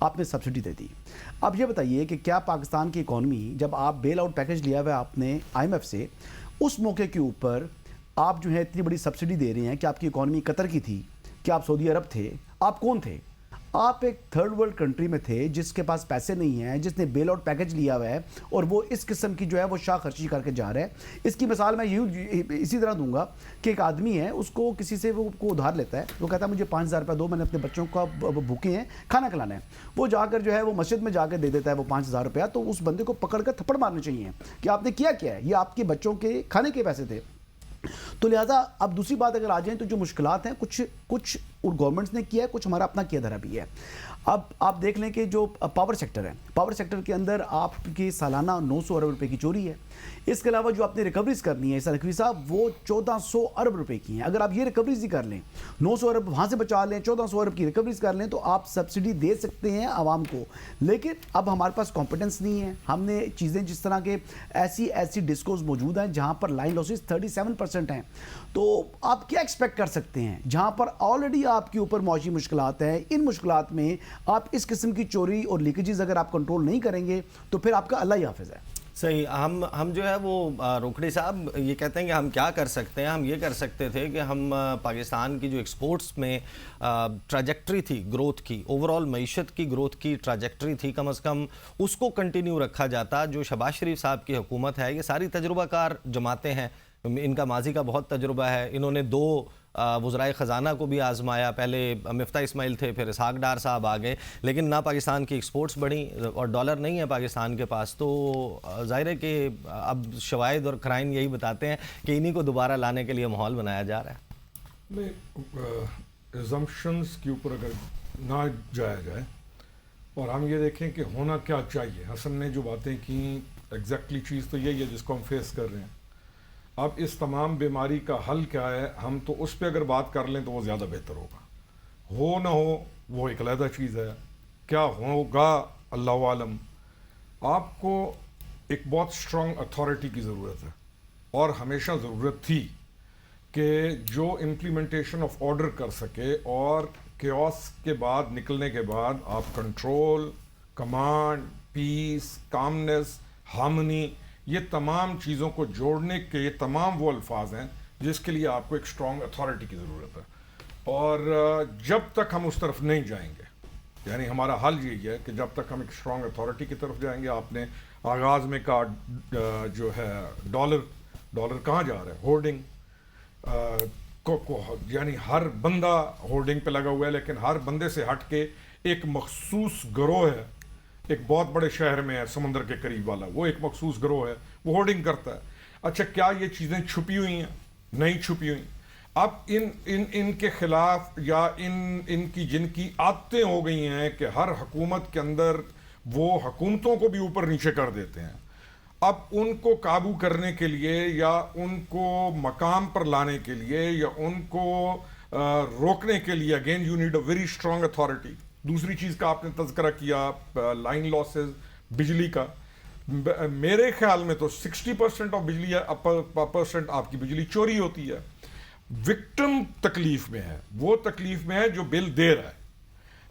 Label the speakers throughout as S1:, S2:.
S1: آپ نے سبسڈی دے دی. اب یہ بتائیے کہ کیا پاکستان کی اکانومی, جب آپ بیل آؤٹ پیکج لیا ہوا ہے آپ نے آئی ایم ایف سے, اس موقع کے اوپر آپ جو ہے اتنی بڑی سبسڈی دے رہے ہیں کہ آپ کی اکانومی قطر کی تھی, کہ آپ سعودی عرب تھے, آپ کون تھے؟ آپ ایک تھرڈ ورلڈ کنٹری میں تھے جس کے پاس پیسے نہیں ہیں, جس نے بیل آؤٹ پیکج لیا ہوا ہے اور وہ اس قسم کی جو ہے وہ شاہ خرچی کر کے جا رہا ہے. اس کی مثال میں اسی طرح دوں گا کہ ایک آدمی ہے, اس کو کسی سے وہ کو ادھار لیتا ہے, وہ کہتا ہے مجھے 5,000 روپے دو, میں نے اپنے بچوں کا بھوکے ہیں, کھانا کھلانا ہے. وہ جا کر جو ہے وہ مسجد میں جا کے دے دیتا ہے وہ 5,000 روپیہ. تو اس بندے کو پکڑ کر تھپڑ مارنے چاہیے کہ آپ نے کیا ہے, یہ آپ کے بچوں کے کھانے کے پیسے تھے. تو لہٰذا اب دوسری بات اگر آ جائیں تو جو مشکلات ہیں کچھ گورنمنٹس نے کیا ہے, کچھ ہمارا اپنا کیا دھرا بھی ہے. اب آپ دیکھ لیں کہ جو پاور سیکٹر ہے, پاور سیکٹر کے اندر آپ کی سالانہ 900 ارب روپے کی چوری ہے. اس کے علاوہ جو آپ نے ریکوریز کرنی ہے اس نقوی صاحب, وہ 1400 ارب روپے کی ہیں. اگر آپ یہ ریکوریز ہی کر لیں, 900 ارب وہاں سے بچا لیں, 1400 ارب کی ریکوریز کر لیں, تو آپ سبسڈی دے سکتے ہیں عوام کو. لیکن اب ہمارے پاس کمپیٹنس نہیں ہے. ہم نے چیزیں جس طرح کے ایسی ڈسکوز موجود ہیں جہاں پر لائن لاسز 37% ہیں, تو آپ کیا ایکسپیکٹ کر سکتے ہیں جہاں پر آلریڈی آپ کے اوپر معاشی مشکلات ہیں. ان مشکلات میں آپ اس قسم کی چوری اور لیکیجز اگر آپ کنٹرول نہیں کریں گے تو پھر آپ کا اللہ ہی حافظ ہے.
S2: صحیح. ہم جو ہے وہ روکھڑی صاحب یہ کہتے ہیں کہ ہم کیا کر سکتے ہیں. ہم یہ کر سکتے تھے کہ ہم پاکستان کی جو ایکسپورٹس میں ٹریجیکٹری تھی گروتھ کی, اوور آل معیشت کی گروتھ کی ٹریجیکٹری تھی, کم از کم اس کو کنٹینیو رکھا جاتا. جو شہباز شریف صاحب کی حکومت ہے, یہ ساری تجربہ کار جماعتیں ہیں, ان کا ماضی کا بہت تجربہ ہے. انہوں نے 2 وزرائے خزانہ کو بھی آزمایا, پہلے مفتاح اسماعیل تھے, پھر اسحاق ڈار صاحب آ گئے, لیکن نہ پاکستان کی ایکسپورٹس بڑھیں اور ڈالر نہیں ہے پاکستان کے پاس. تو ظاہر ہے کہ اب شواہد اور کرائم یہی بتاتے ہیں کہ انہی کو دوبارہ لانے کے لیے ماحول بنایا جا رہا ہے.
S3: نہیں, ایزمپشنز کے اوپر اگر نہ جایا جائے اور ہم یہ دیکھیں کہ ہونا کیا چاہیے. حسن نے جو باتیں کی ایگزیکٹلی چیز تو یہی ہے جس کو ہم فیس کر رہے ہیں. اب اس تمام بیماری کا حل کیا ہے, ہم تو اس پہ اگر بات کر لیں تو وہ زیادہ بہتر ہوگا. ہو نہ ہو وہ ایک علیحدہ چیز ہے, کیا ہوگا اللہ عالم. آپ کو ایک بہت اسٹرانگ اتھارٹی کی ضرورت ہے, اور ہمیشہ ضرورت تھی, کہ جو امپلیمنٹیشن آف آرڈر کر سکے, اور کیوس کے بعد نکلنے کے بعد آپ کنٹرول, کمانڈ, پیس, کامنس, ہارمنی, یہ تمام چیزوں کو جوڑنے کے یہ تمام وہ الفاظ ہیں جس کے لیے آپ کو ایک اسٹرانگ اتھارٹی کی ضرورت ہے. اور جب تک ہم اس طرف نہیں جائیں گے, یعنی ہمارا حل یہی ہے کہ جب تک ہم ایک اسٹرانگ اتھارٹی کی طرف جائیں گے. آپ نے آغاز میں کہا جو ہے ڈالر کہاں جا رہا ہے, ہورڈنگ, یعنی ہر بندہ ہورڈنگ پہ لگا ہوا ہے, لیکن ہر بندے سے ہٹ کے ایک مخصوص گروہ ہے, ایک بہت بڑے شہر میں ہے سمندر کے قریب والا, وہ ایک مخصوص گروہ ہے, وہ ہورڈنگ کرتا ہے. اچھا, کیا یہ چیزیں چھپی ہوئی ہیں؟ نہیں چھپی ہوئی. اب ان کے خلاف یا ان کی جن کی عادتیں ہو گئی ہیں کہ ہر حکومت کے اندر وہ حکومتوں کو بھی اوپر نیچے کر دیتے ہیں, اب ان کو قابو کرنے کے لیے یا ان کو مقام پر لانے کے لیے یا ان کو روکنے کے لیے again you need a very strong authority. دوسری چیز کا آپ نے تذکرہ کیا لائن لاسز, بجلی کا. میرے خیال میں تو 60% آف بجلی پرسنٹ آپ کی بجلی چوری ہوتی ہے. وکٹم تکلیف میں ہے, وہ تکلیف میں ہے جو بل دے رہا ہے,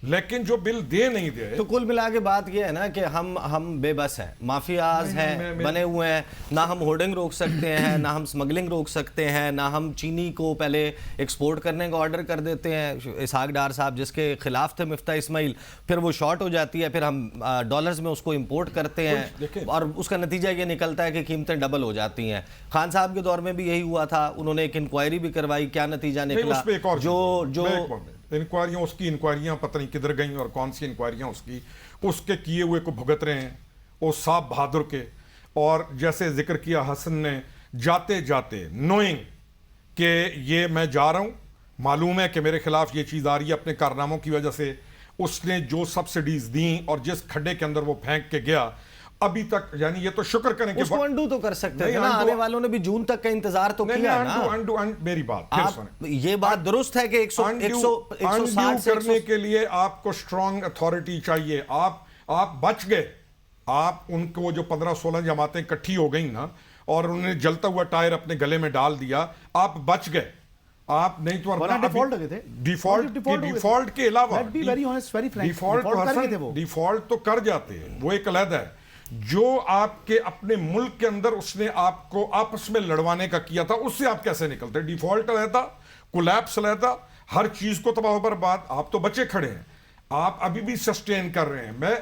S3: لیکن جو بل دے نہیں دے.
S2: تو کل ملا کے بات یہ ہے نا کہ ہم بے بس ہیں, مافیاز ہیں بنے ہوئے ہیں. نہ ہم ہورڈنگ روک سکتے ہیں, نہ ہم سمگلنگ روک سکتے ہیں, نہ ہم چینی کو پہلے ایکسپورٹ کرنے کا آرڈر کر دیتے ہیں. اسحاق ڈار صاحب جس کے خلاف تھے مفتاح اسماعیل, پھر وہ شارٹ ہو جاتی ہے, پھر ہم ڈالرز میں اس کو امپورٹ کرتے ہیں اور اس کا نتیجہ یہ نکلتا ہے کہ قیمتیں ڈبل ہو جاتی ہیں. خان صاحب کے دور میں بھی یہی ہوا تھا, انہوں نے ایک انکوائری بھی کروائی, کیا نتیجہ نکلا. جو
S3: انکوائریاں, اس کی انکوائریاں پتہ نہیں کدھر گئیں اور کون سی انکوائریاں اس کے کیے ہوئے کو بھگت رہے ہیں وہ صاحب بہادر کے. اور جیسے ذکر کیا حسن نے, جاتے جاتے نوئنگ کہ یہ میں جا رہا ہوں, معلوم ہے کہ میرے خلاف یہ چیز آ رہی ہے اپنے کارناموں کی وجہ سے, اس نے جو سبسڈیز دیں اور جس کھڈے کے اندر وہ پھینک کے گیا ابھی تک, یعنی یہ تو شکر کریں کہ
S2: اس کو انڈو تو کر سکتے ہیں نا, آنے والوں نے بھی جون تک کا انتظار تو کیا نا.
S3: میری بات پھر سنیں,
S2: یہ بات درست ہے کہ 160
S3: کرنے کے لیے آپ کو اسٹرانگ اتھارٹی چاہیے. آپ بچ گئے, آپ ان کو جو 15-16 جماعتیں اکٹھی ہو گئیں نا اور انہوں نے جلتا ہوا ٹائر اپنے گلے میں ڈال دیا, آپ بچ گئے. آپ نہیں تو
S1: ورنہ default ہو گئے تھے.
S3: ڈیفالٹ کے علاوہ
S1: Let's be very honest, very frank.
S3: Default
S1: Default کر گئے تھے وہ.
S3: ڈیفالٹ تو کر جاتے ہیں, وہ ایک علیحدہ ہے. جو آپ کے اپنے ملک کے اندر اس نے آپ کو آپس میں لڑوانے کا کیا تھا, اس سے آپ کیسے نکلتے؟ ڈیفالٹ علیحدہ, کولیپس علیحدہ, ہر چیز کو تباہ و برباد. آپ تو بچے کھڑے ہیں, آپ ابھی بھی سسٹین کر رہے ہیں.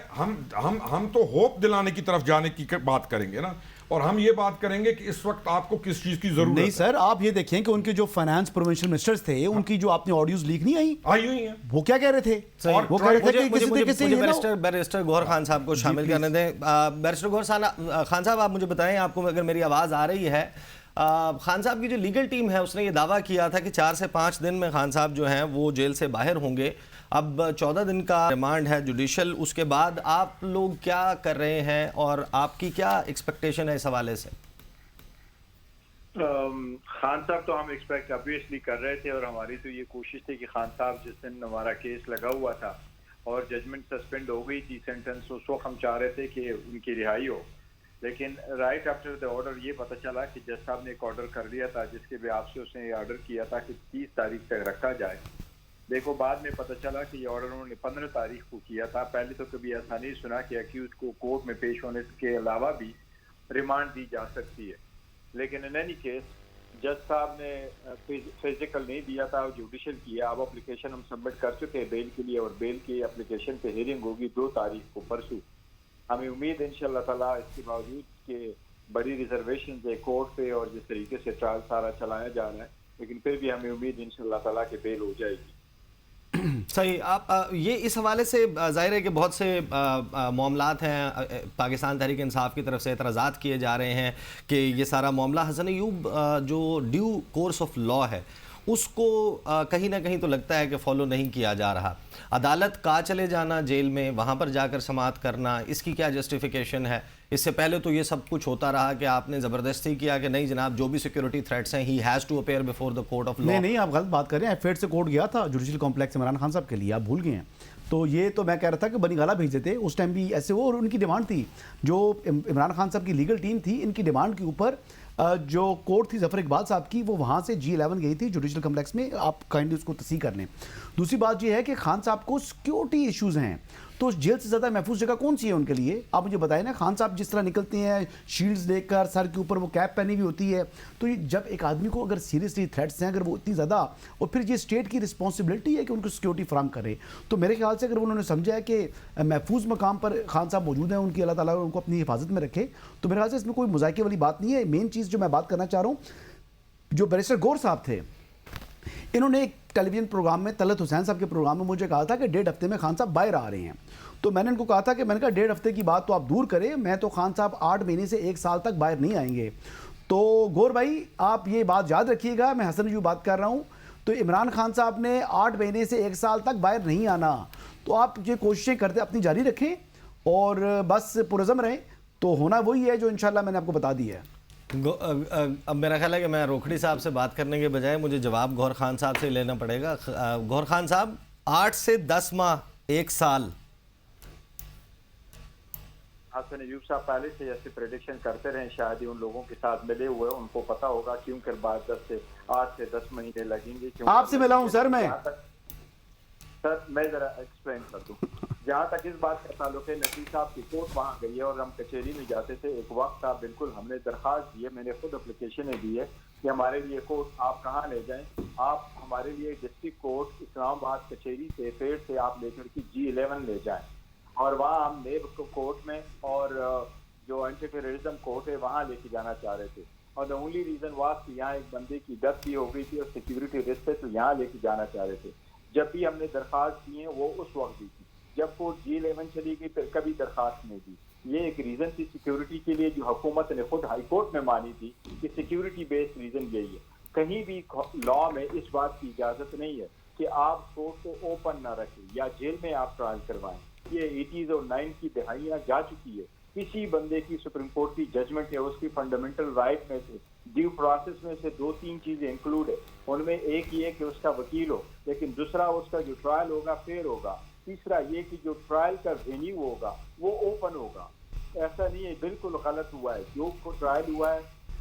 S3: ہم تو ہوپ دلانے کی طرف جانے کی بات کریں گے نا, اور ہم یہ بات کریں گے کہ اس وقت آپ کو کس چیز کی ضرورت ہے.
S1: نہیں سر, آپ یہ دیکھیں کہ ان کے جو فائنانس پروونشل منسٹرز تھے, ان کی جو آپ نے آڈیوز لیک نہیں
S3: آئی ہوئی ہیں,
S1: وہ کیا کہہ رہے تھے؟ وہ کہہ رہے تھے کہ کسی طریقے سے
S2: بیرسٹر گوہر خان صاحب کو شامل کرنے دیں. بیرسٹر گوہر خان صاحب, آپ مجھے بتائیں, آپ کو اگر میری آواز آ رہی ہے, خان صاحب کی جو لیگل ٹیم ہے اس نے یہ دعویٰ کیا تھا کہ 4 سے 5 دن میں خان صاحب جو ہیں وہ جیل سے باہر ہوں گے. اب 14 دن کا ریمانڈ ہے جوڈیشل, اس کے بعد آپ لوگ کیا کر رہے ہیں اور آپ کی کیا ایکسپیکٹیشن ہے اس حوالے سے؟
S4: خان صاحب تو ہم ایکسپیکٹ obviously کر رہے تھے, اور ہماری تو یہ کوشش تھی کہ خان صاحب جس دن ہمارا کیس لگا ہوا تھا اور ججمنٹ سسپینڈ ہو گئی تھی, سینٹنس, اس وقت ہم چاہ رہے تھے کہ ان کی رہائی ہو. لیکن رائٹ آفٹر دا آرڈر یہ پتہ چلا کہ جج صاحب نے ایک آرڈر کر دیا تھا جس کے بیاب سے اس نے یہ آرڈر کیا تھا کہ 30 تاریخ تک رکھا جائے. دیکھو بعد میں پتہ چلا کہ یہ آرڈر انہوں نے 15 تاریخ کو کیا تھا. پہلے تو کبھی ایسا نہیں سنا کہ اکیوز کو کورٹ میں پیش ہونے کے علاوہ بھی ریمانڈ دی جا سکتی ہے. لیکن ان اینی کیس جج صاحب نے فزیکل نہیں دیا تھا, جوڈیشل کیا. اب اپلیکیشن ہم سبمٹ کر چکے ہیں بیل کے لیے, اور بیل کی اپلیکیشن پہ ہیئرنگ ہوگی 2 تاریخ کو, پرسوں. ہمیں امید ہے انشاءاللہ تعالیٰ, اس کے باوجود کہ بڑی ریزرویشنز ہے کورٹ پہ اور جس طریقے سے ٹرائل سارا چلایا جا رہا ہے, لیکن پھر بھی ہمیں امید انشاءاللہ تعالیٰ کہ بیل ہو جائے گی.
S2: صحیح. آپ یہ اس حوالے سے ظاہر ہے کہ بہت سے معاملات ہیں, پاکستان تحریک انصاف کی طرف سے اعتراضات کیے جا رہے ہیں کہ یہ سارا معاملہ حسن ایوب جو ڈیو کورس آف لا ہے اس کو کہیں نہ کہیں تو لگتا ہے کہ فالو نہیں کیا جا رہا. عدالت کا چلے جانا جیل میں, وہاں پر جا کر سماعت کرنا, اس کی کیا جسٹیفیکیشن ہے؟ اس سے پہلے تو یہ سب کچھ ہوتا رہا کہ آپ نے زبردستی کیا کہ نہیں جناب, جو بھی سیکیورٹی تھریٹس ہیں he has to appear before the court of law.
S1: نہیں, آپ غلط بات کر رہے ہیں. ایف8 سے کورٹ گیا تھا جوڈیشل کمپلیکس عمران خان صاحب کے لیے, آپ بھول گئے ہیں. تو یہ تو میں کہہ رہا تھا کہ بنی گالہ بھیجے تھے اس ٹائم بھی ایسے وہ, اور ان کی ڈیمانڈ تھی, جو عمران خان صاحب کی لیگل ٹیم تھی, ان کی ڈیمانڈ کے اوپر جو کورٹ تھی ظفر اقبال صاحب کی, وہ وہاں سے G11 گئی تھی جوڈیشل کمپلیکس میں. آپ کائنڈلی اس کو تصحیح کر لیں. دوسری بات یہ ہے کہ خان صاحب کو سیکیورٹی ایشوز ہیں, تو جیل سے زیادہ محفوظ جگہ کون سی ہے ان کے لیے؟ آپ مجھے بتائیں نا. خان صاحب جس طرح نکلتے ہیں شیلڈز لے کر, سر کے اوپر وہ کیپ پہنی ہوئی ہوتی ہے, تو یہ جب ایک آدمی کو اگر سیریسلی تھریٹس ہیں, اگر وہ اتنی زیادہ, اور پھر یہ اسٹیٹ کی رسپانسبلٹی ہے کہ ان کو سیکیورٹی فراہم کرے, تو میرے خیال سے اگر انہوں نے سمجھا ہے کہ محفوظ مقام پر خان صاحب موجود ہیں, ان کی اللہ تعالیٰ ان کو اپنی حفاظت میں رکھے, تو میرے خیال سے اس میں کوئی مذائقے والی بات نہیں ہے. مین چیز جو میں بات کرنا چاہ رہا ہوں, جو بیرسٹر گور صاحب تھے, انہوں نے ایک ٹیلی ویژن پروگرام میں, طلعت حسین صاحب کے پروگرام میں مجھے کہا تھا کہ 1.5 ہفتے میں خان صاحب باہر آ رہے ہیں. تو میں نے ان کو کہا تھا کہ میں نے کہا 1.5 ہفتے کی بات تو آپ دور کریں, میں تو خان صاحب 8 مہینے سے 1 سال تک باہر نہیں آئیں گے. تو گور بھائی آپ یہ بات یاد رکھیے گا, میں حسن ایوب بات کر رہا ہوں. تو عمران خان صاحب نے 8 مہینے سے 1 سال تک باہر نہیں آنا, تو آپ یہ کوششیں کرتے اپنی جاری رکھیں اور بس پرعزم رہیں, تو ہونا وہی ہے جو انشاءاللہ میں نے آپ کو بتا دیا ہے.
S2: اب میرا خیال ہے کہ میں روکھڑی صاحب سے بات کرنے کے بجائے مجھے جواب گوہر خان صاحب سے لینا پڑے گا. گوہر خان صاحب, 8 سے 10 ماہ 1 سال,
S4: حسن ایوب صاحب پہلے سے ایسے پریڈکشن کرتے رہے, شاید ہی ان لوگوں کے ساتھ ملے ہوئے, ان کو پتا ہوگا کیوں کہ بعد 8 سے 10 مہینے لگیں گے.
S1: آپ سے ملا ہوں سر میں.
S4: سر میں ذرا ایکسپلین کر دوں. جہاں تک اس بات کا تعلق ہے, نقی صاحب کی کورٹ وہاں گئی ہے اور ہم کچہری میں جاتے تھے. ایک وقت تھا, بالکل ہم نے درخواست دی ہے, میں نے خود اپلیکیشنیں دی ہے کہ ہمارے لیے کورٹ آپ کہاں لے جائیں, آپ ہمارے لیے ڈسٹرکٹ کورٹ اسلام آباد کچہری سے پیڑ سے آپ لے کر کے G11 لے جائیں, اور وہاں ہم نیب کورٹ میں اور جو اینٹی ٹیررزم کورٹ ہے وہاں لے کے جانا چاہ رہے تھے. اور دا اونلی ریزن واز کہ یہاں ایک بندے کی ڈیتھ بھی ہو گئی تھی اور سیکیورٹی رسک ہے, تو یہاں لے کے جانا چاہ رہے تھے. جب بھی ہم نے درخواست دی ہیں وہ اس وقت دی تھی جب کورٹ G11 چلی گئی, پھر کبھی درخواست نہیں دی. یہ ایک ریزن تھی سیکیورٹی کے لیے جو حکومت نے خود ہائی کورٹ میں مانی تھی کہ سیکیورٹی بیسڈ ریزن یہی ہے. کہیں بھی لا میں اس بات کی اجازت نہیں ہے کہ آپ کورٹ کو اوپن نہ رکھیں یا جیل میں آپ ٹرائل کروائیں. یہ 80s اور 90s کی دہائیاں جا چکی ہے. کسی بندے کی سپریم کورٹ کی ججمنٹ ہے, اس کی فنڈامنٹل رائٹ میں سے ڈیو پروسیس میں سے 2-3 چیزیں انکلوڈ ہے. ان میں ایک یہ کہ اس کا وکیل ہو, لیکن دوسرا اس کا جو ٹرائل ہوگا فیئر ہوگا, تیسرا یہ کہ جو ٹرائل کا وینیو ہوگا وہ اوپن ہوگا. ایسا نہیں ہے, بالکل غلط ہوا ہے. جو ٹرائل ہوا ہے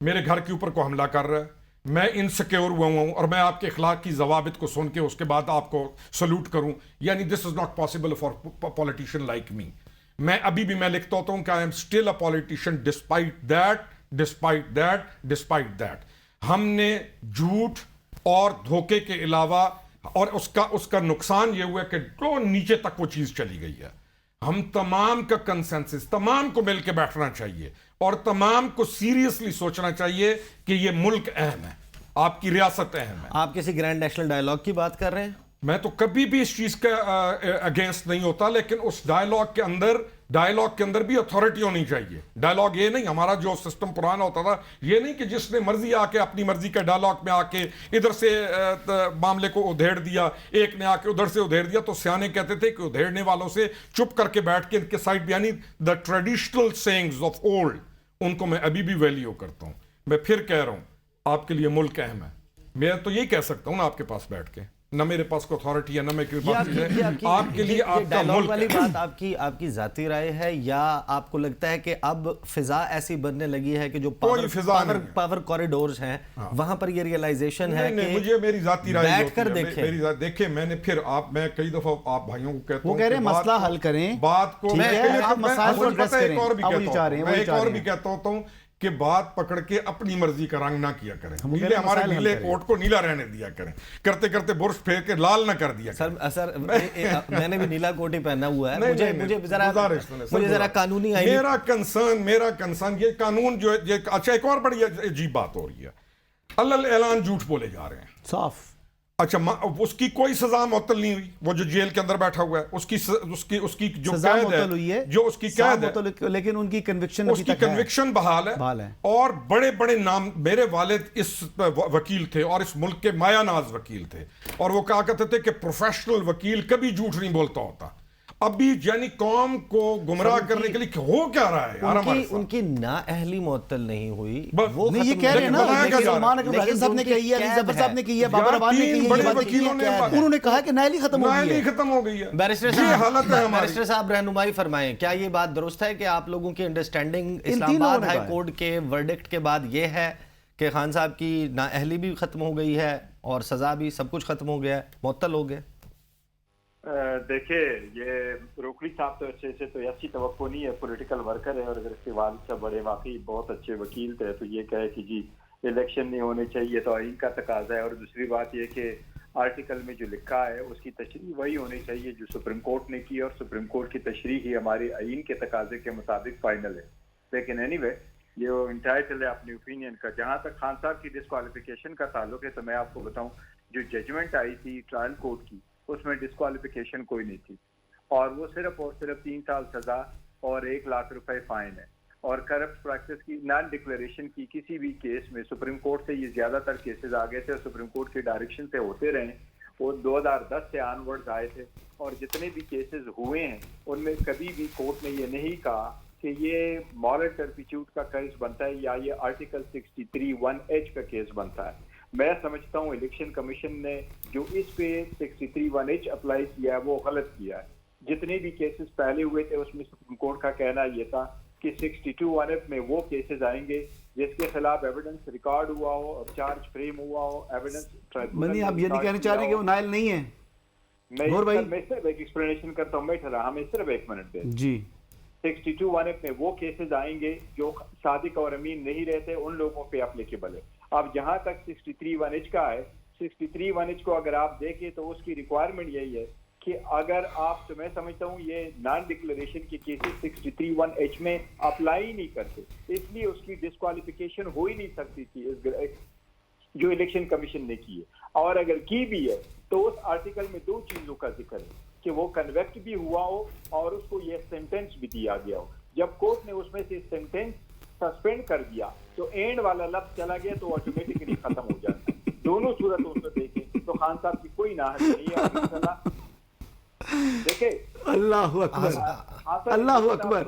S3: میرے گھر کے اوپر کو حملہ کر رہا ہے, میں انسیکیور ہوا ہوں اور میں آپ کے اخلاق کی ضوابط کو سن کے اس کے بعد آپ کو سلوٹ کروں, یعنی this is not possible for politician like me. میں ابھی بھی میں لکھتا ہوتا ہوں کہ I am still a politician despite that. ہم نے جھوٹ اور دھوکے کے علاوہ, اور اس کا نقصان یہ ہوا کہ جو نیچے تک وہ چیز چلی گئی ہے. ہم تمام کا کنسنسس, تمام کو مل کے بیٹھنا چاہیے اور تمام کو سیریسلی سوچنا چاہیے کہ یہ ملک اہم ہے, آپ کی ریاست اہم ہے.
S2: آپ کسی گرینڈ نیشنل ڈائیلاگ کی بات کر رہے ہیں؟
S3: میں تو کبھی بھی اس چیز کا اگینسٹ نہیں ہوتا, لیکن اس ڈائیلاگ کے اندر بھی اتھارٹی ہونی چاہیے. ڈائیلاگ یہ نہیں, ہمارا جو سسٹم پرانا ہوتا تھا یہ نہیں کہ جس نے مرضی آ کے اپنی مرضی کے ڈائیلاگ میں آ کے ادھر سے معاملے کو ادھیڑ دیا, ایک نے آ کے ادھر سے ادھیڑ دیا. تو سیانے کہتے تھے کہ ادھیڑنے والوں سے چپ کر کے بیٹھ کے ان کے سائڈ, یعنی the traditional songs of old, ان کو میں ابھی بھی ویلیو کرتا ہوں. میں پھر کہہ رہا ہوں, آپ کے لیے ملک اہم ہے. میں تو یہی کہہ سکتا ہوں نا آپ کے پاس بیٹھ کے, نہ میرے پاس کوئی اتھارٹی ہے نہ میرے پاس ہے. آپ کے لیے آپ کا ملک
S2: والی بات آپ کی ذاتی رائے ہے, یا آپ کو لگتا ہے کہ اب فضا ایسی بننے لگی ہے کہ جو پاور کوریڈورز ہیں وہاں پر یہ ریئلائزیشن ہے کہ
S3: مجھے میری ذاتی رائے
S2: بیٹھ کر
S3: دیکھیں, میں نے پھر میں کئی دفعہ آپ بھائیوں کو کہتا ہوں,
S1: وہ کہہ رہے ہیں مسئلہ حل کریں,
S3: بات کو
S1: میں
S3: ایک اور بھی کہتا ہوتا ہوں کہ بات پکڑ کے اپنی مرضی کا رنگ نہ کیا کریں. ہمارے نیلے کوٹ کو نیلا رہنے دیا کریں, کرتے کرتے برش پھیر کے لال نہ کر دیا کریں.
S2: سر میں نے بھی نیلا کوٹ ہی پہنا ہوا ہے, مجھے ذرا قانونی
S3: میرا کنسرن یہ قانون جو ہے. اچھا ایک اور بڑی عجیب بات ہو رہی ہے, اللہ اعلان جھوٹ بولے جا رہے ہیں
S1: صاف.
S3: اچھا اس کی کوئی سزا معطل نہیں ہوئی, وہ جو جیل کے اندر بیٹھا ہوا ہے اس کی جو قید ہے, جو اس کی قید ہے,
S1: لیکن ان کی کنوکشن,
S3: اس کی کنوکشن بحال ہے. اور بڑے بڑے نام, میرے والد اس وکیل تھے اور اس ملک کے مایا ناز وکیل تھے, اور وہ کہا کرتے تھے کہ پروفیشنل وکیل کبھی جھوٹ نہیں بولتا ہوتا. ابھی یعنی قوم کو گمراہ کرنے کے لیے ہو کیا رہا ہے یار,
S2: ان کی نااہلی معطل نہیں ہوئی.
S1: وہ یہ کہہ رہے ہیں نا, سلمان اکرم راجن صاحب نے کہی ہے, ظفر صاحب نے کہی ہے, بابر اعوان نے کہی ہے, انہوں نے کہا کہ نااہلی ختم ہو گئی ہے.
S2: بیرسٹر صاحب رہنمائی فرمائیں, کیا یہ بات درست ہے کہ آپ لوگوں کی انڈرسٹینڈنگ اسلام آباد ہائی کورٹ کے ورڈکٹ کے بعد یہ ہے کہ خان صاحب کی نااہلی بھی ختم ہو گئی ہے اور سزا بھی, سب کچھ ختم ہو گیا ہے, معطل ہو گئے؟
S4: دیکھیں, یہ روکڑی صاحب تو اچھے سے تو ایسی توقع نہیں ہے, پولیٹیکل ورکر ہے, اور اگر اس کے والد صاحب بڑے واقعی بہت اچھے وکیل تھے تو یہ کہے کہ جی الیکشن نہیں ہونے چاہیے تو آئین کا تقاضا ہے. اور دوسری بات یہ کہ آرٹیکل میں جو لکھا ہے اس کی تشریح وہی ہونی چاہیے جو سپریم کورٹ نے کی, اور سپریم کورٹ کی تشریح ہی ہمارے آئین کے تقاضے کے مطابق فائنل ہے. لیکن اینی وے یہ انٹائٹل ہے اپنی اوپینین کا. جہاں تک خان صاحب کی ڈسکوالیفیکیشن کا تعلق ہے تو میں آپ کو بتاؤں, جو ججمنٹ آئی تھی ٹرائل کورٹ کی اس میں ڈسکوالیفیکیشن کوئی نہیں تھی, اور وہ صرف 3 سال سزا اور 1 لاکھ روپے فائن ہے. اور کرپٹ پریکٹس کی نان ڈکلیریشن کی کسی بھی کیس میں سپریم کورٹ سے یہ زیادہ تر کیسز آگے تھے, سپریم کورٹ کی ڈائریکشن سے ہوتے رہے, وہ 2010 سے آن ورڈز آئے تھے, اور جتنے بھی کیسز ہوئے ہیں ان میں کبھی بھی کورٹ نے یہ نہیں کہا کہ یہ مورل ٹرپیچیوٹ کا کیس بنتا ہے یا یہ آرٹیکل 63(1)H کا کیس بنتا ہے. میں سمجھتا ہوں الیکشن کمیشن نے جو اس پہ 63(1)H اپلائی کیا ہے وہ غلط کیا ہے. جتنے بھی کیسز پہلے ہوئے تھے اس میں سپریم کورٹ کا کہنا یہ تھا کہ 62(1)F میں وہ کیسز آئیں گے جس کے خلاف ایویڈنس ریکارڈ ہوا ہو اور چارج فریم ہوا ہو, ایویڈنس.
S1: نہیں, آپ یہ نہیں کہنا چاہ رہے ہیں کہ وہ نائل نہیں ہے؟
S4: میں صرف ایک ایکسپلینیشن کرتا ہوں, بیٹھا ہمیں صرف 1 منٹ دیں
S1: جی.
S4: 62(1)F میں وہ کیسز آئیں گے جو صادق اور امین نہیں رہتے, ان لوگوں پہ اپلیکیبل ہے. اب جہاں تک 63(1)H کا ہے, 63(1)H کو اگر آپ دیکھیں تو اس کی ریکوائرمنٹ یہی ہے کہ اگر آپ, تو میں سمجھتا ہوں یہ نان ڈکلیریشن کے کیسز 63(1)H میں اپلائی نہیں کرتے, اس لیے اس کی ڈسکوالیفیکیشن ہو ہی نہیں سکتی تھی جو الیکشن کمیشن نے کی ہے. اور اگر کی بھی ہے تو اس آرٹیکل میں 2 چیزوں کا ذکر ہے کہ وہ کنویکٹ بھی ہوا ہو اور اس کو یہ سینٹینس بھی دیا گیا ہو. جب کورٹ نے اس میں سے سینٹینس سسپینڈ کر دیا تو اینڈ والا لفظ چلا گیا تو آٹومیٹکلی ختم ہو جاتا ہے. دونوں صورتوں سے دیکھیں تو خان صاحب کی کوئی ناحق نہیں ہے. دیکھیں,
S1: اللہ اکبر, اللہ اکبر.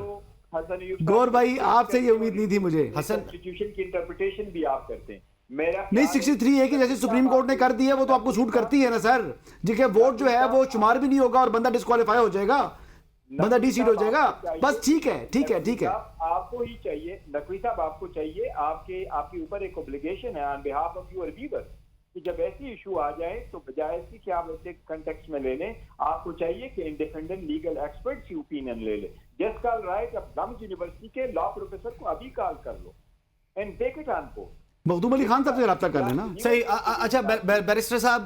S1: گور بھائی آپ سے یہ امید نہیں تھی مجھے.
S4: کانسٹیٹیوشن کی انٹرپریٹیشن بھی آپ کرتے ہیں,
S1: نہیں 63 ہے کہ جیسے سپریم کورٹ نے کر دی ہے وہ تو آپ کو سوٹ کرتی ہے نا سر, جی کہ ووٹ جو ہے وہ شمار بھی نہیں ہوگا اور بندہ ڈسکوالیفائی ہو جائے گا. بندہ ڈی سیٹ ہو جائے گا بس ٹھیک ہے ٹھیک ہے ٹھیک ہے
S4: آپ کو ہی چاہیے نقوی صاحب آپ کو چاہیے آپ کے اوپر ایک اوبلیگیشن ہے آن بہاف آف یور ویور کہ جب ایسی ایشو آ جائے تو بجائے اس کی کہ آپ ایسے کنٹیکس میں لے لیں آپ کو چاہیے کہ انڈیپینڈنٹ لیگل ایکسپرٹ کی اوپینین لے لیں جسٹ کال رائٹ اب ڈمز یونیورسٹی کے لا پروفیسر کو ابھی کال کر لو اینڈ ٹیک اٹ آن کو
S1: مخدوم علی خان صاحب سے رابطہ کر لینا
S2: صحیح اچھا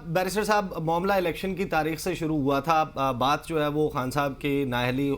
S2: بیرسٹر صاحب معاملہ الیکشن کی تاریخ سے شروع ہوا تھا بات جو ہے وہ خان صاحب کی نااہلی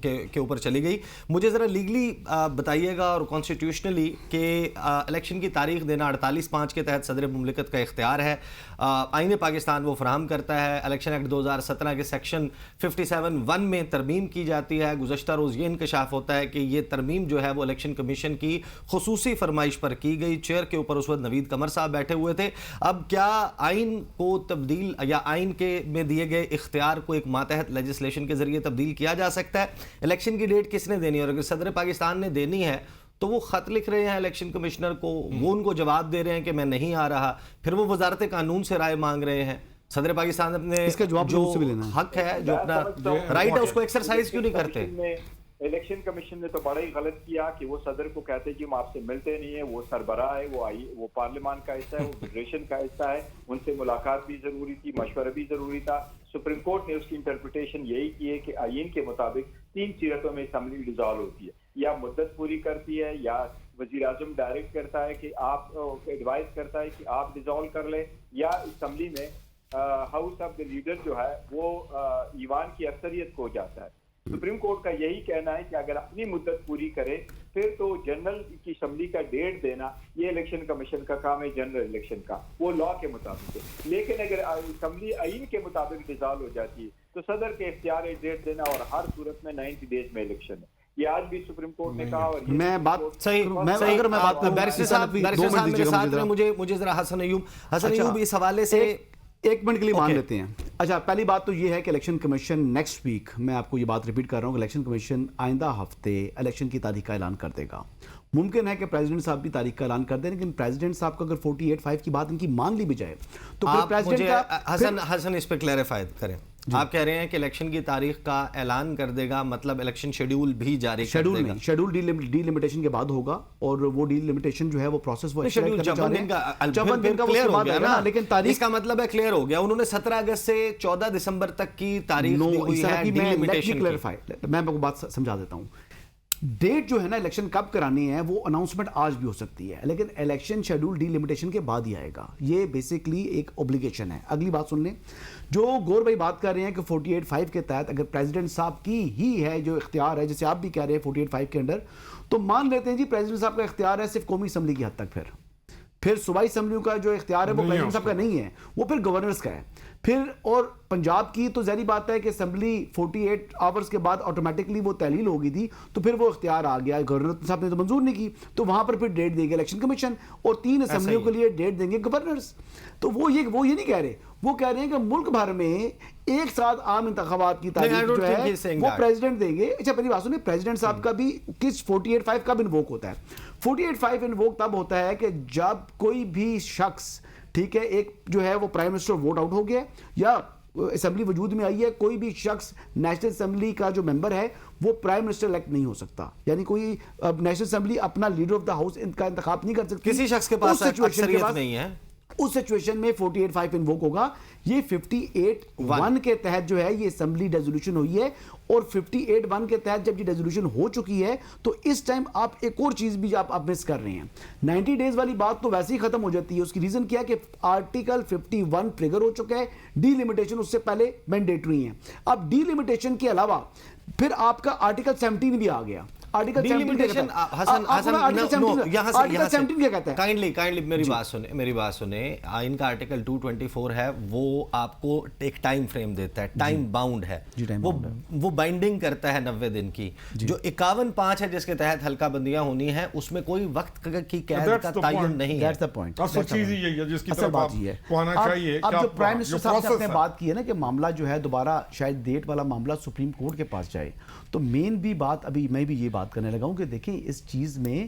S2: کے اوپر چلی گئی مجھے ذرا لیگلی بتائیے گا اور کانسٹیٹیوشنلی کہ الیکشن کی تاریخ دینا 48(5) کے تحت صدر مملکت کا اختیار ہے آئین پاکستان وہ فراہم کرتا ہے الیکشن ایکٹ 2017 کے سیکشن 57(1) میں ترمیم کی جاتی ہے گزشتہ روز یہ انکشاف ہوتا ہے کہ یہ ترمیم جو ہے وہ الیکشن کمیشن کی خصوصی فرمائش پر کی گئی چیئر کے اوپر اس وقت نوید قمر صاحب بیٹھے ہوئے تھے اب کیا آئین کو تبدیل یا آئین کے میں دیے گئے اختیار کو ایک ماتحت لیجسلیشن کے ذریعے تبدیل کیا جا سکتا ہے الیکشن کی ڈیٹ کس نے دینی ہے اور اگر صدر پاکستان نے دینی ہے تو وہ خط لکھ رہے ہیں الیکشن کمشنر کو وہ ان کو جواب دے رہے ہیں کہ میں نہیں آ رہا پھر وہ وزارت قانون سے رائے مانگ رہے ہیں صدر پاکستان اپنے
S1: اس کا جواب
S2: جو
S1: سے بھی لینا ہے
S2: حق ہے جو اپنا رائٹ ہے اس کو ایکسرسائز کیوں نہیں کرتے
S4: الیکشن کمیشن نے تو بڑا ہی غلط کیا کہ وہ صدر کو کہتے کہ ہم آپ سے ملتے نہیں ہیں وہ سربراہ ہے وہ پارلیمان کا حصہ ہے وہ فیڈریشن کا حصہ ہے ان سے ملاقات بھی ضروری تھی مشورہ بھی ضروری تھا سپریم کورٹ نے اس کی انٹرپریٹیشن یہی کی ہے کہ آئین کے مطابق 3 صورتوں میں اسمبلی ڈیزالو ہوتی ہے یا مدت پوری کرتی ہے یا وزیر اعظم ڈائریکٹ کرتا ہے کہ آپ ایڈوائز کرتا ہے کہ آپ ڈیزالو کر لیں یا اسمبلی میں ہاؤس آف دا لیڈر جو ہے وہ ایوان کی اکثریت کو ہو جاتا ہے سپریم کورٹ کا یہی کہنا ہے کہ اگر اپنی مدت پوری کرے پھر تو جنرل کی اسمبلی کا ڈیٹ دینا یہ الیکشن کمیشن کا کام ہے جنرل الیکشن کا وہ لا کے مطابق ہے لیکن اگر اسمبلی آئین کے مطابق ڈیزالو ہو جاتی ہے تو صدر کے اختیار ہے ڈیٹ دینا اور ہر صورت میں 90 ڈیز میں الیکشن ہے یہ آج بھی سپریم کورٹ نے کہا اور
S1: میں بات
S2: بیرسٹر صاحب میرے ساتھ میں مجھے ذرا حسن ایوب اس حوالے سے
S1: ایک منٹ کے لیے مان لیتے ہیں اچھا پہلی بات تو یہ ہے کہ الیکشن کمیشن نیکسٹ ویک میں آپ کو یہ بات ریپیٹ کر رہا ہوں کہ الیکشن کمیشن آئندہ ہفتے الیکشن کی تاریخ کا اعلان کر دے گا ممکن ہے کہ پریزیڈنٹ صاحب بھی تاریخ کا اعلان کر دیں لیکن پریزیڈنٹ صاحب کو اگر 48(5) کی بات ان کی مان لی بھی جائے تو پھر پریزیڈنٹ کا
S2: حسن اس پہ کلیریفائی کریں آپ کہہ رہے ہیں کہ الیکشن کی تاریخ کا اعلان کر دے گا مطلب الیکشن شیڈیول بھی جاری کر دے گا
S1: شیڈیول ڈی لمیٹیشن کے بعد ہوگا اور وہ ڈی لمیٹیشن جو ہے وہ پروسیس وہ
S2: شیڈیول 54 دن کا کلیئر ہو گیا نا لیکن تاریخ کا مطلب ہے کلیئر ہو گیا انہوں نے 17 اگست سے 14 دسمبر تک کی تاریخ دی ہوئی ہے ڈی لمیٹیشن کی
S1: میں آپ کو بات سمجھا دیتا ہوں ڈیٹ جو ہے نا الیکشن کب کرانی ہے وہ اناؤنسمنٹ آج بھی ہو سکتی ہے لیکن الیکشن شیڈول ڈی لمیٹیشن کے بعد ہی آئے گا یہ بیسکلی ایک اوبلیگیشن ہے اگلی بات سن لیں جو گور بھائی بات کر رہے ہیں کہ 48(5) کے تحت اگر پریزیڈنٹ صاحب کی ہی ہے جو اختیار ہے جیسے آپ بھی کہہ رہے ہیں 48(5) کے انڈر تو مان لیتے ہیں جی پریزیڈنٹ صاحب کا اختیار ہے صرف قومی اسمبلی کی حد تک پھر صوبائی اسمبلیوں کا جو اختیار ہے وہ پریزیڈنٹ صاحب کا نہیں ہے وہ پھر گورنرز کا ہے پھر اور پنجاب کی تو ظاہری بات ہے کہ اسمبلی 48 آورز کے بعد آٹومیٹکلی وہ تحلیل ہو گئی تھی تو پھر وہ اختیار آ گیا گورنر صاحب نے تو منظور نہیں کی تو وہاں پر پھر ڈیٹ دے گا الیکشن کمیشن اور 3 اسمبلیوں کے لیے ڈیٹ دیں گے گورنرز تو وہ یہ نہیں کہہ رہے وہ کہہ رہے ہیں کہ ملک بھر میں ایک ساتھ عام انتخابات کی تاریخ جو ہے وہ پریزیڈنٹ دیں گے اچھا پہلی بات سنیں پریزیڈنٹ صاحب کا بھی کس 48(5) کب انووک ہوتا ہے 48(5) انووک تب ہوتا ہے کہ جب کوئی بھی شخص ٹھیک ہے ایک جو ہے وہ پرائم منسٹر ووٹ آؤٹ ہو گیا یا اسمبلی وجود میں آئی ہے کوئی بھی شخص نیشنل اسمبلی کا جو ممبر ہے وہ پرائم منسٹر الیکٹ نہیں ہو سکتا یعنی کوئی نیشنل اسمبلی اپنا لیڈر آف دا ہاؤس کا انتخاب نہیں کر سکتی
S2: کسی شخص کے پاس اکثریت نہیں ہے
S1: اس سچویشن میں 48(5) انووک ہوگا یہ 58(1) کے تحت جو ہے یہ اسمبلی ریزولوشن ہوئی ہے اور 58(1) کے تحت جب یہ ریزولوشن ہو چکی ہے تو اس ٹائم آپ ایک اور چیز بھی آپ مس کر رہے ہیں 90 ڈیز والی بات تو ویسے ہی ختم ہو جاتی ہے اس کی ریزن کیا کہ آرٹیکل 51 ٹریگر ہو چکا ہے ڈی لمیٹیشن اس سے پہلے مینڈیٹری ہیں اب ڈی لمیٹیشن کے علاوہ پھر آپ کا آرٹیکل 17 بھی آ گیا آرٹیکل 17 کیا کہتا ہے
S2: کائنڈلی میری بات سنیں آئین کا آرٹیکل 224 ہے وہ آپ کو ایک ٹائم فریم دیتا ہے ٹائم باؤنڈ ہے وہ بائنڈنگ کرتا ہے 90 دن کی جو 51(5) ہے جس کے تحت حلقہ بندیاں ہونی ہیں اس میں کوئی وقت کی قید کا تعین نہیں ہے
S3: اصل چیز یہی ہے جس کی طرف آپ پہنچنا چاہیے
S1: اب جو پرائم منسٹر صاحب نے بات کی ہے نا کہ معاملہ جو ہے دوبارہ شاید ڈیٹ والا معاملہ سپریم کورٹ کے پاس جائے تو مین بھی بات ابھی میں بھی یہ بات کرنے لگا ہوں کہ دیکھیں اس چیز میں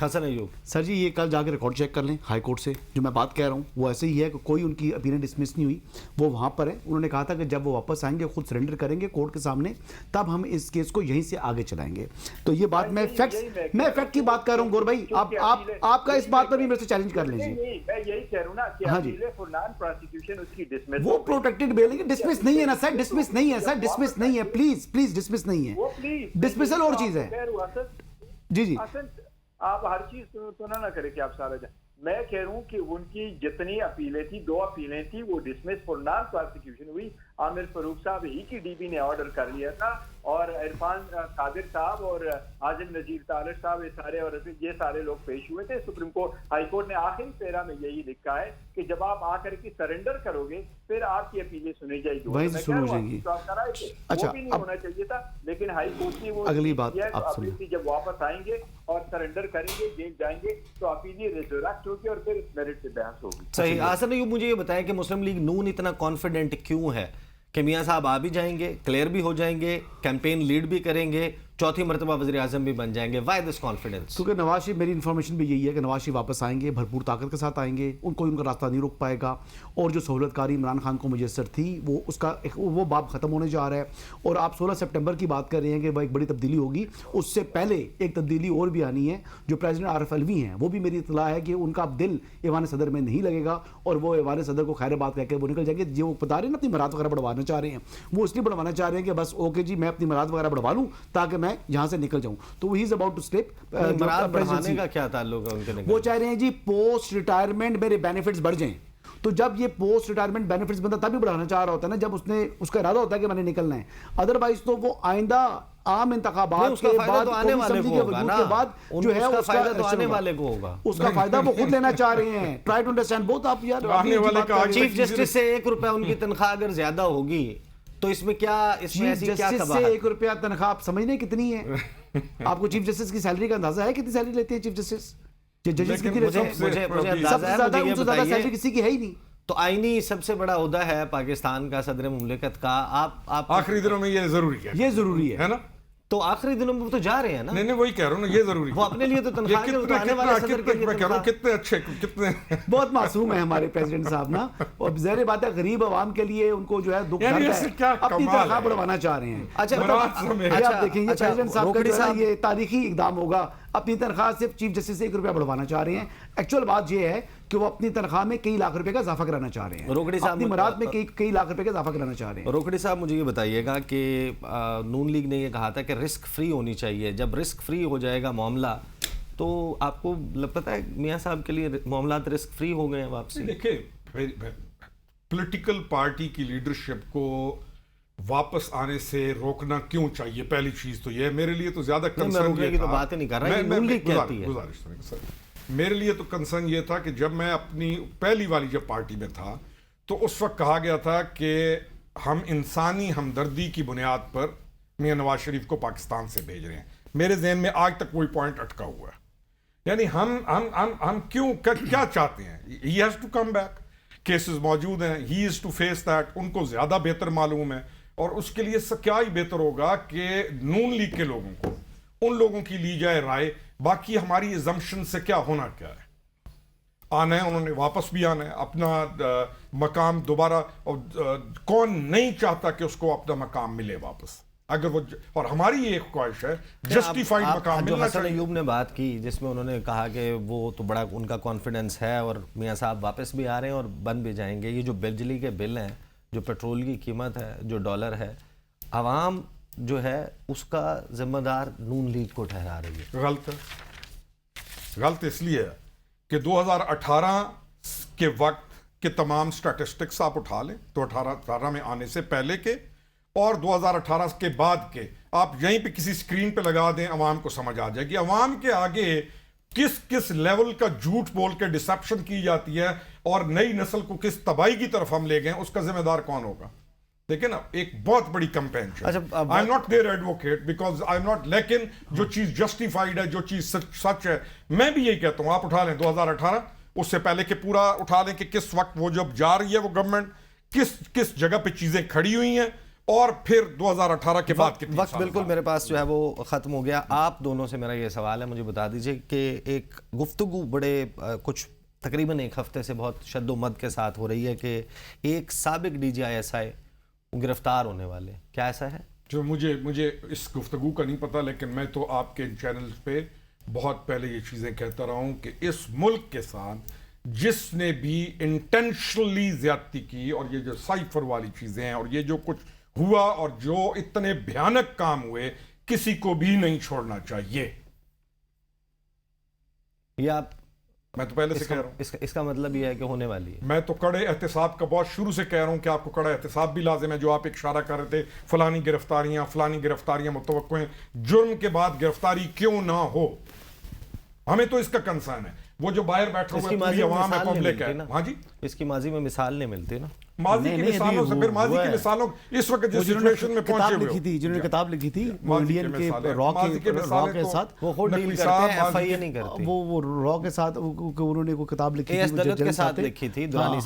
S2: حسن ایوب
S1: سر جی یہ کل جا کے ریکارڈ چیک کر لیں ہائی کورٹ سے، جو میں بات کہہ رہا ہوں وہ ایسے ہی ہے کہ کوئی ان کی اپینین ڈسمس نہیں ہوئی، وہ وہاں پر ہے. انہوں نے کہا تھا کہ جب وہ واپس آئیں گے خود سرنڈر کریں گے کورٹ کے سامنے، تب ہم اس کیس کو یہیں سے آگے چلائیں گے. تو یہ بات میں فیکٹ کی بات کر رہا ہوں. گور بھائی آپ کا اس بات پر بھی میرے سے چیلنج کر لیجیے.
S4: میں یہی کہہ رہا ہوں نا کہ اپیل فار نان پروسیکیوشن اس کی ڈسمس،
S1: وہ پروٹیکٹڈ بیل ہے. ڈسمس نہیں ہے نا سر، ڈسمس نہیں ہے سر، ڈسمس نہیں ہے. پلیز ڈسمس نہیں ہے، ڈسمسل اور چیز ہے. جی
S4: آپ ہر چیز تو نہ کرے کہ آپ سارا میں کہہ رہا ہوں کہ ان کی جتنی اپیلیں تھی، 2 اپیلیں تھی، وہ ڈسمس فار نان پروسیکیوشن ہوئی. عامر فاروق صاحب ہی کی ڈی بی نے آرڈر کر لیا تھا، اور عرفان قادر صاحب اور عاظم نذیر طالب صاحب یہ سارے لوگ پیش ہوئے تھے. سپریم کورٹ ہائی کورٹ نے آخری پیرا میں یہی لکھا ہے کہ جب آپ آ کر کے سرنڈر کرو گے پھر آپ کی اپیلیں سنی جائے گی. وہ بھی نہیں ہونا چاہیے تھا، لیکن ہائی کورٹ نے وہ
S1: اگلی بات
S4: جب واپس آئیں گے اور سرنڈر کریں گے، جیل جائیں گے، تو اپیلی ریزوریکٹ ہوگی اور پھر میرٹ پہ بحث ہوگی.
S2: صحیح. حسن ایوب مجھے یہ بتائیں کہ مسلم لیگ نون اتنا کانفیڈنٹ کیوں ہے کہ میاں صاحب آ بھی جائیں گے، کلیئر بھی ہو جائیں گے، کیمپین لیڈ بھی کریں گے، چوتھی مرتبہ وزیر اعظم بھی بن جائیں گے؟ Why this confidence?
S1: کیونکہ نواز شریف، میری انفارمیشن بھی یہی ہے کہ نواز شریف واپس آئیں گے، بھرپور طاقت کے ساتھ آئیں گے، ان کا راستہ نہیں روک پائے گا، اور جو سہولت کاری عمران خان کو میسر تھی وہ باب ختم ہونے جا رہا ہے. اور آپ 16 سپٹمبر کی بات کر رہے ہیں کہ ایک بڑی تبدیلی ہوگی، اس سے پہلے ایک تبدیلی اور بھی آنی ہے. جو پریزیڈنٹ عارف الوی ہیں، وہ بھی میری اطلاع ہے کہ ان کا اب دل ایوان صدر میں نہیں لگے گا، اور وہ ایوان صدر کو خیر بات کہہ کے وہ نکل جائیں گے. جو وہ بتا رہے ہیں نا اپنی مراد وغیرہ بڑھوانا چاہ رہے ہیں، وہ اس لیے بڑھوانا چاہ رہے ہیں کہ بس اوکے جی میں اپنی مراد وغیرہ بڑھوا لوں تاکہ میں یہاں سے نکل جاؤں. تو ہی از اباؤٹ ٹو سلپ.
S2: مراد بڑھانے کا کیا تعلق ہے ان کے؟
S1: وہ چاہ رہے ہیں جی پوسٹ ریٹائرمنٹ میرے بینیفٹس بڑھ جائیں. تو جب یہ پوسٹ ریٹائرمنٹ بینیفٹس بندہ تب بھی بڑھانا چاہ رہا ہوتا ہے نا جب اس کا ارادہ ہوتا ہے کہ میں نے نکلنا ہے. ادروائز تو وہ آئندہ عام انتخابات کے بعد جو ہے اس کا فائدہ وہ خود لینا چاہ رہے ہیں. Try to understand both. آپ یار
S2: چیف جسٹس سے 1 روپے ان کی تنخواہ اگر زیادہ ہوگی تو اس میں کیا ایسی کیا
S1: سے 1 روپیہ تنخواہ آپ سمجھنے کتنی ہے؟ آپ کو چیف جسٹس کی سیلری کا اندازہ ہے کتنی سیلری لیتے ہیں چیف جسٹس؟ ججز کی سیلری کسی کی ہے ہی نہیں.
S2: تو آئینی سب سے بڑا عہدہ ہے پاکستان کا صدر مملکت کا. آپ
S3: آخری دنوں میں یہ ضروری ہے نا.
S2: تو آخری دنوں میں تو جا رہے ہیں نا.
S3: نہیں وہی کہہ رہا ہوں نا، یہ ضروری ہے.
S2: وہ اپنے لیے تو تنخواہ کے آنے والے صدر کے لیے
S3: کتنے اچھے کتنے
S1: بہت معصوم ہیں ہمارے پریزیڈنٹ صاحب نا. اور ظاہر بات ہے غریب عوام کے لیے ان کو جو ہے دکھ درد ہے، اپنی تنخواہ بڑھوانا چاہ رہیں ہیں.
S2: اچھا
S1: آپ دیکھیں یہ پریزیڈنٹ صاحب کا یہ تاریخی اقدام ہوگا. اپنی تنخواہ صرف چیف جسٹس سے 1 روپیہ بڑھوانا چاہ رہے ہیں. ایکچوئل بات یہ ہے کہ وہ اپنی تنخواہ میں کئی لاکھ روپے کا اضافہ کرانا چاہ رہے ہیں، اپنی مراد میں کئی لاکھ روپے کا اضافہ کرانا چاہ رہے ہیں.
S2: روکڑی صاحب مجھے یہ بتائیے گا کہ نون لیگ نے یہ کہا تھا کہ رسک فری ہونی چاہیے. جب رسک فری ہو جائے گا معاملہ تو آپ کو پتہ ہے میاں صاحب کے لیے معاملات رسک فری ہو گئے ہیں واپسی؟
S3: دیکھیں پولیٹیکل پارٹی کی لیڈرشپ کو واپس آنے سے روکنا کیوں چاہیے؟ پہلی چیز تو یہ میرے لیے تو زیادہ کنسرن یہ تھا،
S2: بات نہیں کر رہا نون لیگ کہتی ہے.
S3: میرے لیے تو کنسرن یہ تھا کہ جب میں اپنی پہلی والی جب پارٹی میں تھا تو اس وقت کہا گیا تھا کہ ہم انسانی ہمدردی کی بنیاد پر میاں نواز شریف کو پاکستان سے بھیج رہے ہیں. میرے ذہن میں آج تک وہی پوائنٹ اٹکا ہوا ہے. یعنی ہم کیوں کیا چاہتے ہیں؟ He has to come back. Cases موجود ہیں، he is to face that. ان کو زیادہ بہتر معلوم ہے، اور اس کے لیے کیا ہی بہتر ہوگا کہ نون لیگ کے لوگوں کو، ان لوگوں کی لی جائے رائے. باقی ہماری ایزمپشن سے کیا ہونا کیا ہے، آنا ہے، انہوں نے واپس بھی آنا ہے اپنا مقام دوبارہ. کون نہیں چاہتا کہ اس کو اپنا مقام ملے واپس؟ اگر وہ، اور ہماری یہ خواہش ہے جسٹیفائڈ مقام
S2: جو
S3: ملنا
S2: حسن
S3: چاہیے.
S2: ایوب نے بات کی جس میں انہوں نے کہا کہ وہ تو بڑا ان کا کانفیڈنس ہے اور میاں صاحب واپس بھی آ رہے ہیں اور بن بھی جائیں گے. یہ جو بجلی کے بل ہیں، جو پیٹرول کی قیمت ہے، جو ڈالر ہے، عوام جو ہے اس کا ذمہ دار نون لیگ کو ٹھہرا رہی ہے.
S3: غلط اس لیے ہے کہ 2018 کے وقت کے تمام سٹیٹسٹکس آپ اٹھا لیں تو 18 میں آنے سے پہلے کے اور 2018 کے بعد کے آپ یہیں پہ کسی سکرین پہ لگا دیں، عوام کو سمجھ آ جائے گی عوام کے آگے کس لیول کا جھوٹ بول کے ڈسپشن کی جاتی ہے اور نئی نسل کو کس تباہی کی طرف ہم لے گئے. اس کا ذمہ دار کون ہوگا؟ دیکھیں نا، ایک بہت بڑی کمپین ہے. I am not their advocate because I am not, لیکن جو چیز جسٹیفائڈ ہے، جو چیز سچ ہے، میں بھی یہی کہتا ہوں آپ اٹھا لیں 2018، اس سے پہلے کہ پورا اٹھا لیں کہ کس وقت وہ جب جا رہی ہے وہ گورنمنٹ کس جگہ پہ چیزیں کھڑی ہوئی ہیں، اور پھر 2018 کے بعد کتنے
S2: وقت بالکل میرے پاس جو ہے وہ ختم ہو گیا. آپ دونوں سے میرا یہ سوال ہے, مجھے بتا دیجئے کہ ایک گفتگو بڑے کچھ تقریباً ایک ہفتے سے بہت شد و مد کے ساتھ ہو رہی ہے کہ ایک سابق DGI گرفتار ہونے والے, کیا ایسا ہے؟
S3: جو مجھے اس گفتگو کا نہیں پتا, لیکن میں تو آپ کے چینلز پہ بہت پہلے یہ چیزیں کہتا رہا ہوں کہ اس ملک کے ساتھ جس نے بھی انٹینشنلی زیادتی کی, اور یہ جو سائفر والی چیزیں ہیں اور یہ جو کچھ ہوا اور جو اتنے بھیانک کام ہوئے, کسی کو بھی نہیں چھوڑنا چاہیے.
S2: یہ آپ,
S3: میں تو پہلے سے کہہ رہا ہوں,
S2: اس کا مطلب یہ ہے کہ ہونے والی ہے.
S3: میں تو کڑے احتساب کا بہت شروع سے کہہ رہا ہوں کہ آپ کو کڑا احتساب بھی لازم ہے. جو آپ ایک اشارہ کر رہے تھے, فلانی گرفتاریاں متوقع ہیں, جرم کے بعد گرفتاری کیوں نہ ہو, ہمیں تو اس کا کنسرن ہے. وہ جو باہر بیٹھے ہوئے پوری عوام ہے, پبلک ہے. ہاں جی,
S2: اس کی ماضی میں مثال نہیں ملتی نا.
S3: ماضی کی مثالوں سے پھر ماضی کی مثالوں اس وقت جس سچویشن میں پہنچے ہوئے ہو,
S1: جنہوں نے کتاب لکھی تھی انڈین کے را کے ساتھ,
S2: وہ خود ڈیل کرتے ہیں, FIA نہیں کرتی.
S1: وہ را کے ساتھ انہوں نے کوئی کتاب لکھی
S2: تھی, دلت کے ساتھ لکھی تھی درانی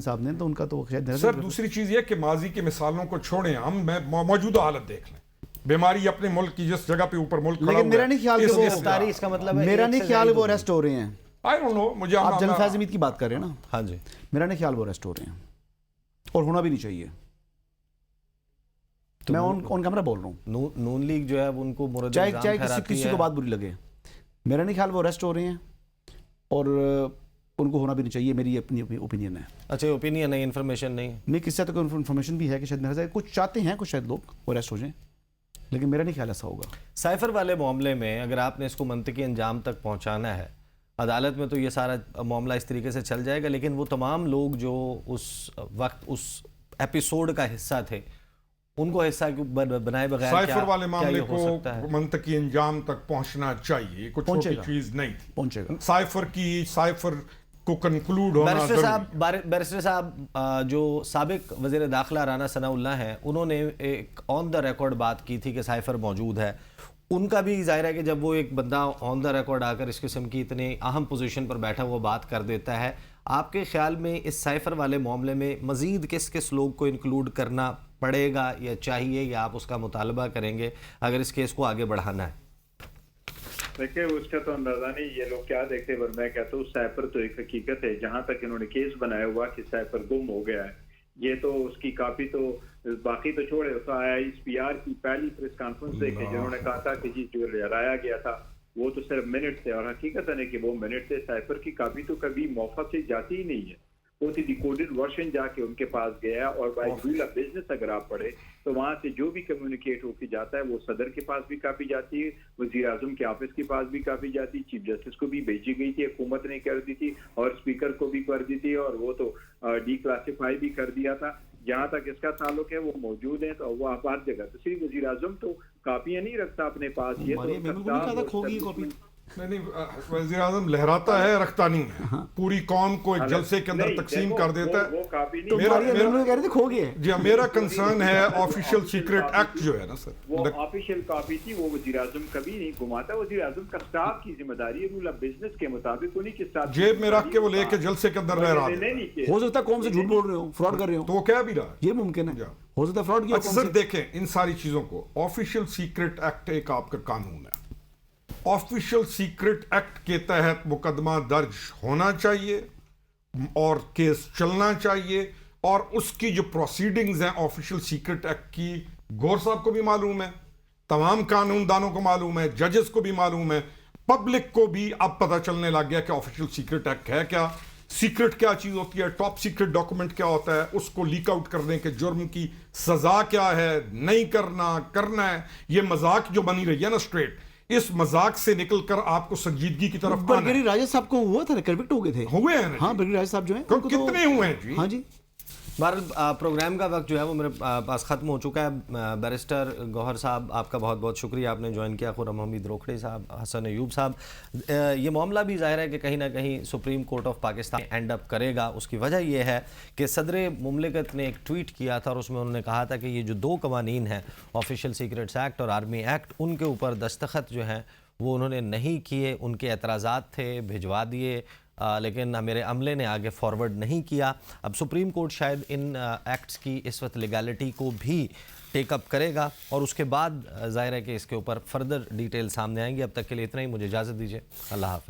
S1: صاحب نے, تو ان کا تو
S3: سر دوسری چیز یہ کہ ماضی کی مثالوں کو چھوڑیں, ہم موجودہ حالت دیکھ لیں. بیماری اپنے ملک کی جس جگہ پہ اوپر ملک کھڑا ہوا ہے,
S1: میرا نہیں خیال کہ
S2: گرفتاری اس کا مطلب ہے,
S1: میرا نہیں خیال وہ اریسٹ ہو رہے ہیں.
S3: I don't know, مجھے
S1: آپ جنرل فیض حمید کی بات کر رہے ہیں نا.
S2: ہاں جی,
S1: میرا نہیں خیال وہ اریسٹ ہو رہے ہیں, اور ہونا بھی نہیں چاہیے. میں آن کیمرہ بول رہا ہوں,
S2: نون لیگ جو ہے ان کو مورد
S1: چاہے کسی کو بات بری لگے, میرا نہیں خیال وہ اریسٹ ہو رہے ہیں, اور ان کو ہونا بھی نہیں چاہیے. میری اپنی اوپینین ہے.
S2: اچھا, اوپینین نہیں, انفارمیشن نہیں.
S1: نہیں, کس سے تک انفارمیشن بھی ہے کہ شاید میرا کچھ چاہتے ہیں, کچھ شاید لوگ وہ اریسٹ ہو جائیں, لیکن میرا نہیں خیال ایسا ہوگا.
S2: سائفر والے معاملے میں اگر آپ نے اس کو منطقی انجام تک پہنچانا ہے, عدالت میں تو یہ سارا معاملہ اس طریقے سے چل جائے گا, لیکن وہ تمام لوگ جو اس وقت اس ایپیسوڈ کا حصہ تھے, ان کو حصہ بنائے بغیر
S3: سائفر والے معاملے کو منطقی انجام تک پہنچنا چاہیے. کچھ چھوٹی چیز نہیں تھی,
S1: پہنچے گا.
S3: سائفر کو کنکلوڈ ہونا ضروری.
S2: بیرسٹر صاحب جو سابق وزیر داخلہ رانا ثناء اللہ ہیں, انہوں نے ایک آن دا ریکارڈ بات کی تھی کہ سائفر موجود ہے. ان کا بھی ظاہر ہے کہ جب وہ ایک بندہ آن دا ریکارڈ آ کر اس قسم کی اتنے اہم پوزیشن پر بیٹھا وہ بات کر دیتا ہے, آپ کے خیال میں اس سائفر والے معاملے میں مزید کس لوگ کو انکلوڈ کرنا پڑے گا یا چاہیے, یا آپ اس کا مطالبہ کریں گے اگر اس کیس کو آگے بڑھانا ہے؟
S4: دیکھیں, اس کا تو اندازہ نہیں یہ لوگ کیا دیکھتے, پر میں کہتا ہوں سائفر تو ایک حقیقت ہے. جہاں تک انہوں نے کیس بنایا ہوا کہ سائفر گم ہو گیا ہے, یہ تو اس کی کاپی تو باقی تو چھوڑے. ISPR کی پہلی پریس کانفرنس دیکھیں جنہوں نے کہا تھا کہ جی جو لہرایا گیا تھا وہ تو صرف منٹ تھے, اور حقیقت ہے کہ وہ منٹ تھے. سائفر کی کاپی تو کبھی موقع سے جاتی ہی نہیں ہے, وہ تو ڈیکوڈڈ ورژن جا کے ان کے پاس گیا, اور بائی رول آف بزنس اگر آپ پڑھے تو وہاں سے جو بھی کمیونیکیٹ ہو کے جاتا ہے وہ صدر کے پاس بھی کاپی جاتی ہے, وزیر اعظم کے آفس کے پاس بھی کاپی جاتی ہے, چیف جسٹس کو بھی بھیجی گئی تھی, حکومت نے کر دی تھی, اور اسپیکر کو بھی کر دی تھی, اور وہ تو ڈی کلاسیفائی بھی کر دیا تھا. جہاں تک اس کا تعلق ہے وہ موجود ہیں, تو وہ ہر جگہ. تو صرف وزیر اعظم تو کاپیاں نہیں رکھتا اپنے پاس, یہ تو
S3: نہیں, وزیر اعظم لہراتا ہے, رکھتا نہیں ہے. پوری قوم کو ایک جلسے کے اندر تقسیم کر دیتا ہے. جی میرا کنسرن ہے آفیشیل سیکرٹ ایکٹ جو ہے نا سر,
S4: وہ آفیشیل کاپی تھی, وہ وزیر اعظم کبھی نہیں گھماتا. وزیر اعظم کا اسٹاف کی ذمہ داری ہے رول آف بزنس کے مطابق, انہیں کے ساتھ
S3: جیب میں رکھ کے وہ لے کے جلسے کے اندر لہرا
S1: ہو سکتا ہے قوم سے جھوٹ بول رہے ہو, فراڈ کر رہے ہو,
S3: تو وہ کہہ بھی رہا ہے,
S1: یہ ممکن ہے, ہو سکتا ہے فراڈ کیا.
S3: اکثر دیکھیں ان ساری چیزوں کو, آفیشیل سیکرٹ ایکٹ ایک آپ کا قانون ہے. آفیشیل سیکرٹ ایکٹ کے تحت مقدمہ درج ہونا چاہیے اور کیس چلنا چاہیے, اور اس کی جو پروسیڈنگز ہیں آفیشیل سیکرٹ ایکٹ کی, گور صاحب کو بھی معلوم ہے, تمام قانون دانوں کو معلوم ہے, ججز کو بھی معلوم ہے, پبلک کو بھی اب پتہ چلنے لگ گیا کہ آفیشیل سیکرٹ ایکٹ ہے کیا, سیکرٹ کیا چیز ہوتی ہے, ٹاپ سیکرٹ ڈاکومنٹ کیا ہوتا ہے, اس کو لیک آؤٹ کرنے کے جرم کی سزا کیا ہے, نہیں کرنا ہے. یہ مذاق جو بنی رہی ہے نا اسٹریٹ, اس مذاق سے نکل کر آپ کو سنجیدگی کی طرف آنا ہے.
S1: برگری راجہ صاحب کو ہوا تھا, کنوکٹ ہو گئے تھے,
S3: ہوئے ہیں.
S1: ہاں, برگری راجہ صاحب جو ہیں
S3: کتنے ہوئے ہیں جی.
S1: ہاں جی.
S2: بہرحال پروگرام کا وقت جو ہے وہ میرے پاس ختم ہو چکا ہے. بیرسٹر گوہر صاحب آپ کا بہت بہت شکریہ, آپ نے جوائن کیا. خرم حمید روکھڑے صاحب, حسن ایوب صاحب, یہ معاملہ بھی ظاہر ہے کہ کہیں نہ کہیں supreme court of Pakistan end up کرے گا. اس کی وجہ یہ ہے کہ صدر مملکت نے ایک ٹویٹ کیا تھا, اور اس میں انہوں نے کہا تھا کہ یہ جو دو قوانین ہیں, آفیشیل سیکرٹس ایکٹ اور آرمی ایکٹ, ان کے اوپر دستخط جو ہیں وہ انہوں نے نہیں کیے, ان کے اعتراضات تھے, بھجوا دیے لیکن میرے عملے نے آگے فارورڈ نہیں کیا. اب سپریم کورٹ شاید ان ایکٹس کی اس وقت لیگالٹی کو بھی ٹیک اپ کرے گا اور اس کے بعد ظاہر ہے کہ اس کے اوپر فردر ڈیٹیل سامنے آئیں گی. اب تک کے لیے اتنا ہی. مجھے اجازت دیجیے. اللہ حافظ.